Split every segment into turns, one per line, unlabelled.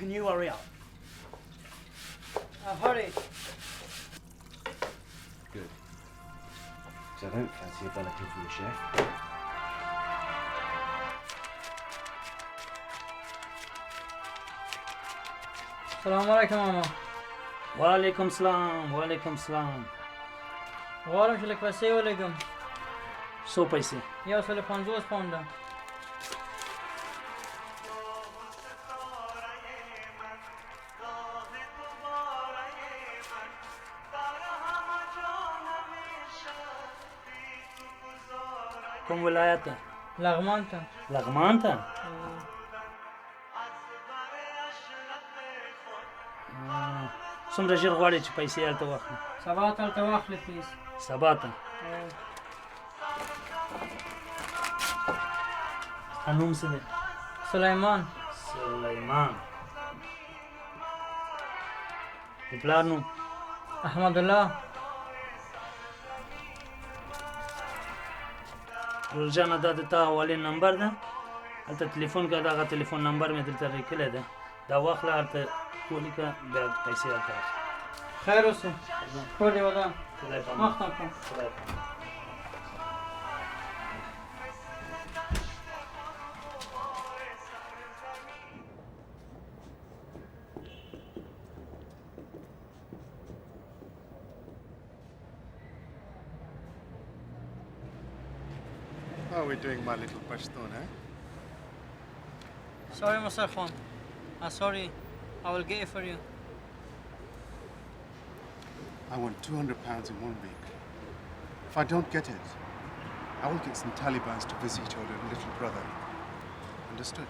Can you hurry up?
Hurry.
Good. Because I don't fancy a bulletin from the chef.
Assalamu alaikum, mama.
وعليكم السلام وعليكم السلام.
غواړم چې لږ پیسې ولګم.
څو پیسې؟
150 پونډه.
کوم ولایت ته؟
لغمان ته.
لغمان ته؟ څومره ژر غواړې چې پیسې هلته واخلې؟
سبا ته هلته واخلې پلیز.
سبا ته؟ ستا نوم څه دی؟
سلیمان.
سلیمان. د پلار نوم؟
احمد الله.
ورور جانه دا د تا حوالې نمبر ده، هلته تلیفون که دغه تلیفون نمبر مې دلته لیکلی ده، دا واخله هلته ولیکه بیا پیسې هلته واخله.
خیر اوسې. ټول یې ودان.
خدای پامان.
مخته کړه.
خدای پامان.
How are we doing, my little Pashtun, eh?
Sorry, Mr. Khan. Sorry. I will get it for you.
I want £200 in 1 week. If I don't get it, I will get some Talibans to visit your little brother. Understood?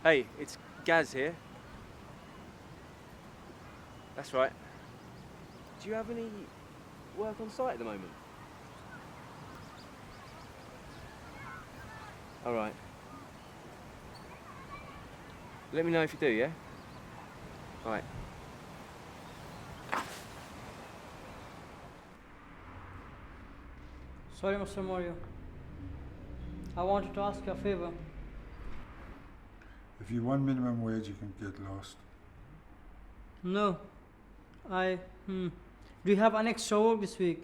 Hey, it's Gaz here. That's right. Do you have any work on site at the moment? All right. Let me know if you do, yeah? All right.
Sorry, Mr. Mario. I wanted to ask you a favor.
If you want minimum wage, you can get lost.
No. Do you have an extra work this week?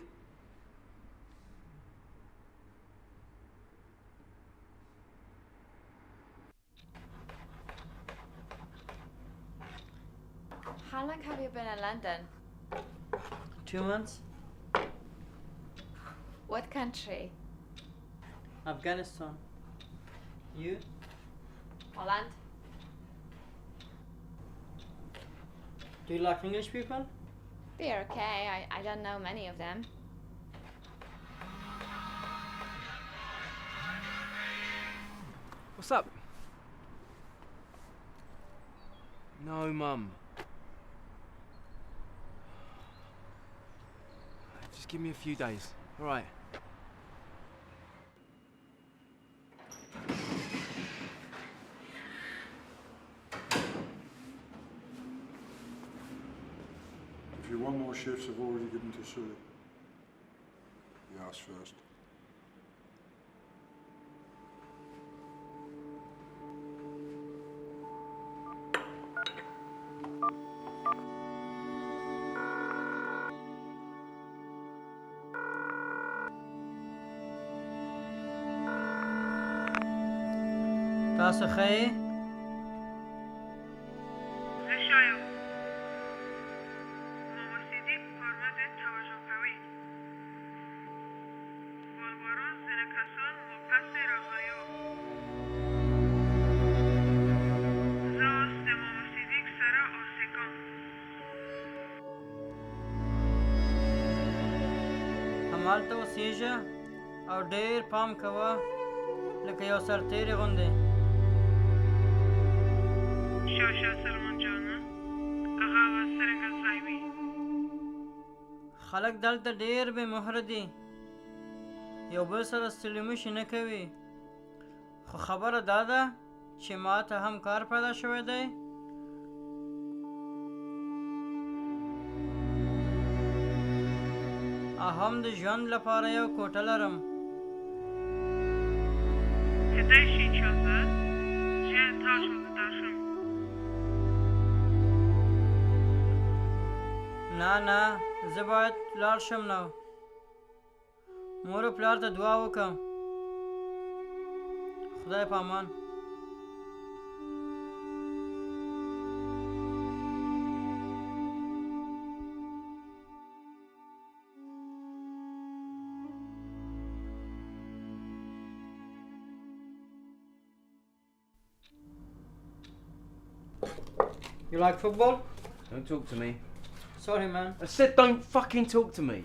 How long have you been in London?
2 months.
What country?
Afghanistan. You?
Holland?
Do you like English people?
They're okay. I don't know many of them.
What's up? No, Mum. Just give me a few days, all right?
If you want more shifts, I've already given to Sully. He asked first.
تاسو ښه یې؟ همالته اوسېږه او ډېر پام کوه لکه یو سرتېری غوندې. خلک دلته ډېر بې مهره دي، یو بل سره ستړي مشي نه کوي، خو خبره دا ده چې ما ته هم کار پیدا شوی دی. هم د ژوند لپاره یو کوټه لرم.
کدای شي چې زه ژر تاسو ته شم.
نه زه باید لاړ شم نو. مور و پلار ته دعا وکړم. خدای په امان. You like football?
Don't talk to me.
Sorry, man.
I said don't fucking talk to me.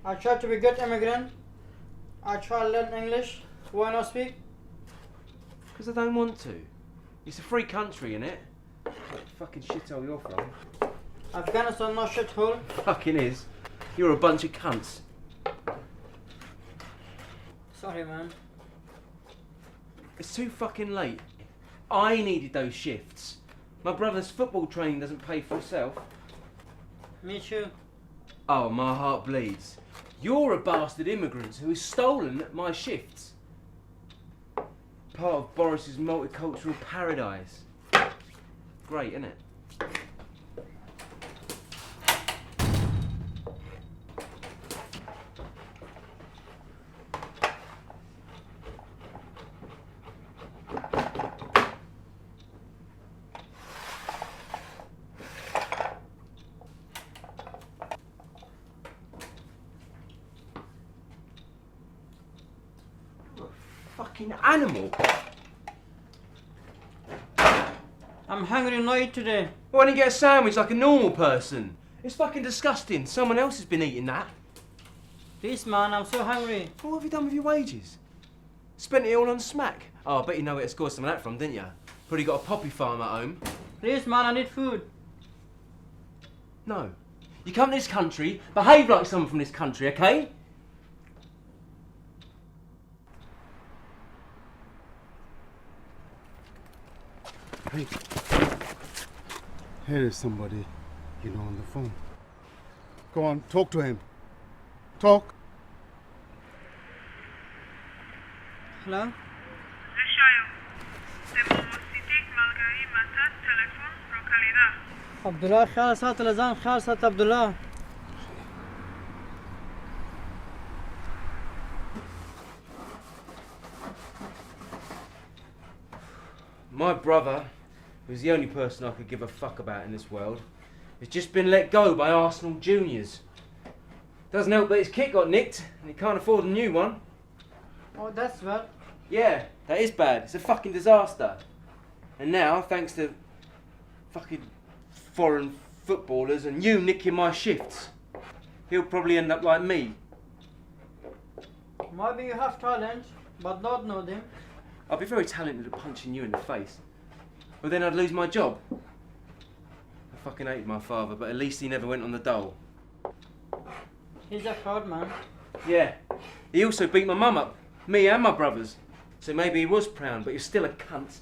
I try to be good immigrant. I try to learn English. Why not speak?
Because I don't want to. It's a free country, innit? What fucking shithole you're from.
Afghanistan not shithole.
Fucking is. You're a bunch of cunts.
Sorry, man.
It's too fucking late. I needed those shifts. My brother's football training doesn't pay for itself.
Me too.
Oh, my heart bleeds. You're a bastard immigrant who has stolen my shifts. Part of Boris's multicultural paradise. Great, isn't it? Fucking animal.
I'm hungry, not eat today.
Why don't you get a sandwich like a normal person? It's fucking disgusting. Someone else has been eating that.
Please, man, I'm so hungry.
What have you done with your wages? Spent it all on smack? Oh, I bet you know where to score some of that from, didn't you? Probably got a poppy farm at home.
Please, man, I need food.
No. You come to this country, behave like someone from this country, okay?
Hey, here is somebody you know on the phone. Go on, talk to him. Talk.
Hello?
زه شایم. د موسیقیک ملګري ماته تلیفون راکړی ده.
عبدالله خیال ساته له ځان خیال ساته عبدالله.
My brother, who's the only person I could give a fuck about in this world, has just been let go by Arsenal juniors. Doesn't help that his kit got nicked and he can't afford a new one.
Oh, that's bad.
Yeah, that is bad. It's a fucking disaster. And now, thanks to fucking foreign footballers and you nicking my shifts, he'll probably end up like me.
Maybe you have talent, but not know them.
I'd be very talented at punching you in the face. But then I'd lose my job. I fucking hated my father, but at least he never went on the dole.
He's a fraud, man.
Yeah. He also beat my mum up. Me and my brothers. So maybe he was proud, but he's still a cunt.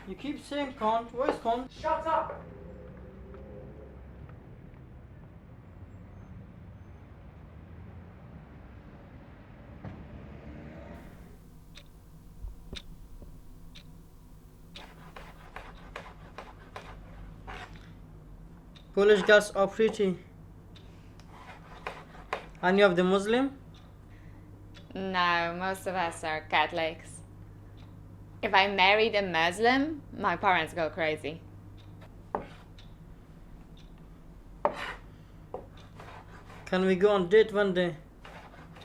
You keep saying cunt. Where's cunt?
Shut up!
Polish girls are pretty. Any of the Muslim?
No, most of us are Catholics. If I married a Muslim, my parents go crazy.
Can we go on date one day?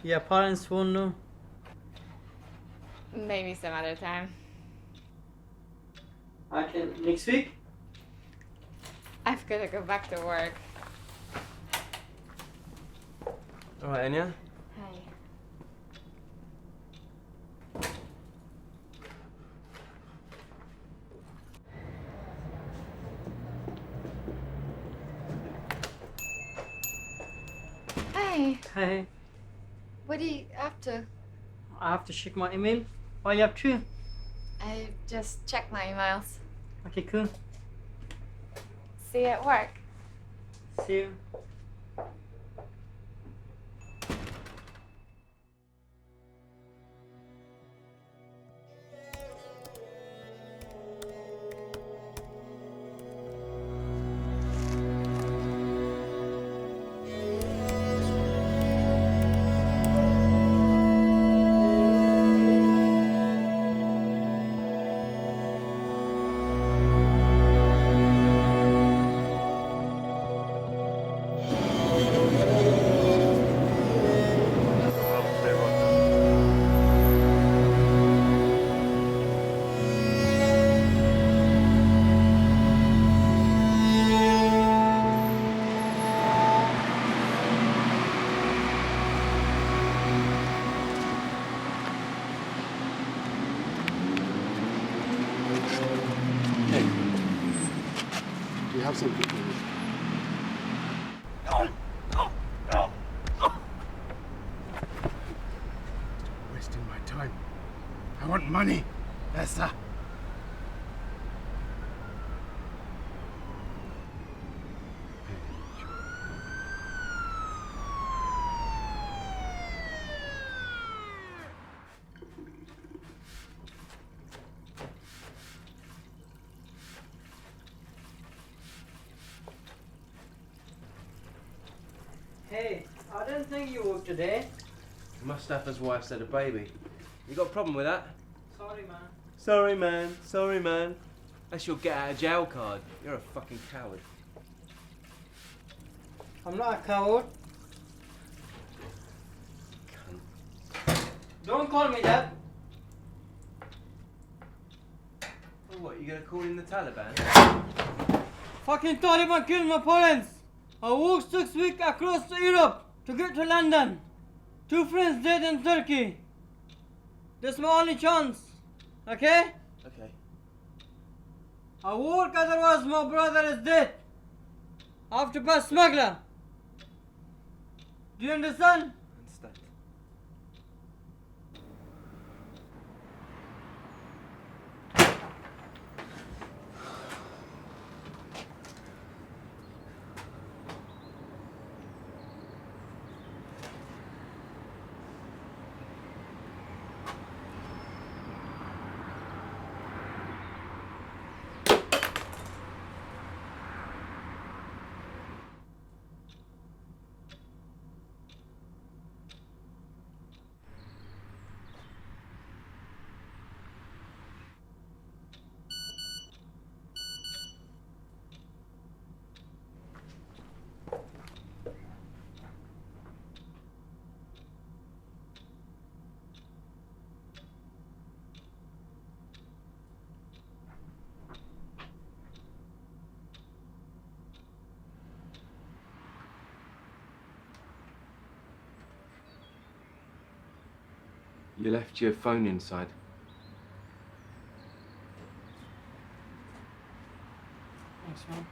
Your parents won't know.
Maybe some other time.
I can next week.
I've got to go back to work.
Alright, Enya.
Hi. Hi.
Hey,
What are you up to?
I have to check my email. Why you up to?
I just checked my emails.
Okay, cool.
See you at work.
See you.
Do you have something for me? Wasting my time. I want money. Essa.
Hey, I didn't think you would today.
Mustafa's wife said a baby. You got a problem with that?
Sorry, man.
Sorry, man. Sorry, man. That's your get out of jail card. You're a fucking coward.
I'm not a coward.
Cunt.
Don't call me that.
Oh, what, you gonna call in the Taliban?
Fucking Taliban killed my parents. I walked 6 weeks across Europe to get to London. 2 friends dead in Turkey. This is my only chance. Okay?
Okay.
I work, otherwise my brother is dead. I have to pass smuggler. Do you understand?
Understand. You left your phone inside.
Thanks, man.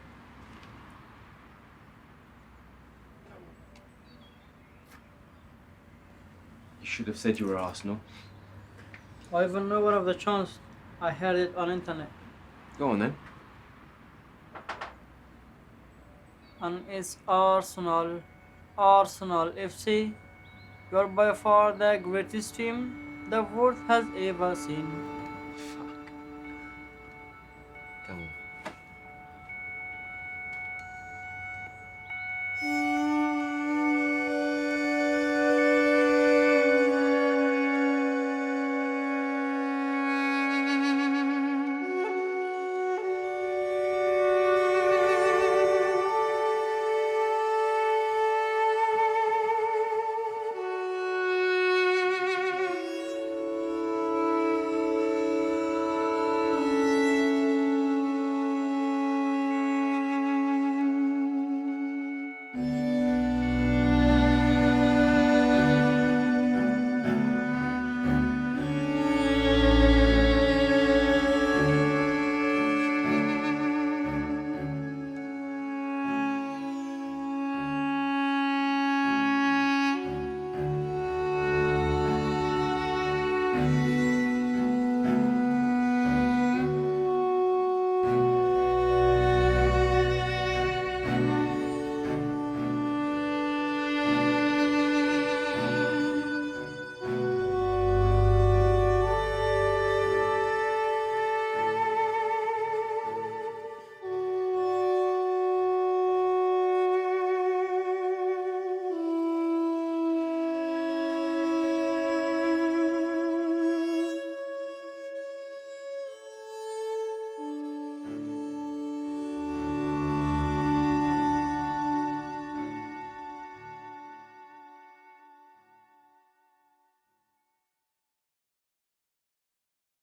You should have said you were Arsenal.
I even know one of the chants. I heard it on internet.
Go on then.
And it's Arsenal. Arsenal FC. You're by far the greatest team the world has ever seen.
Fuck. Come on.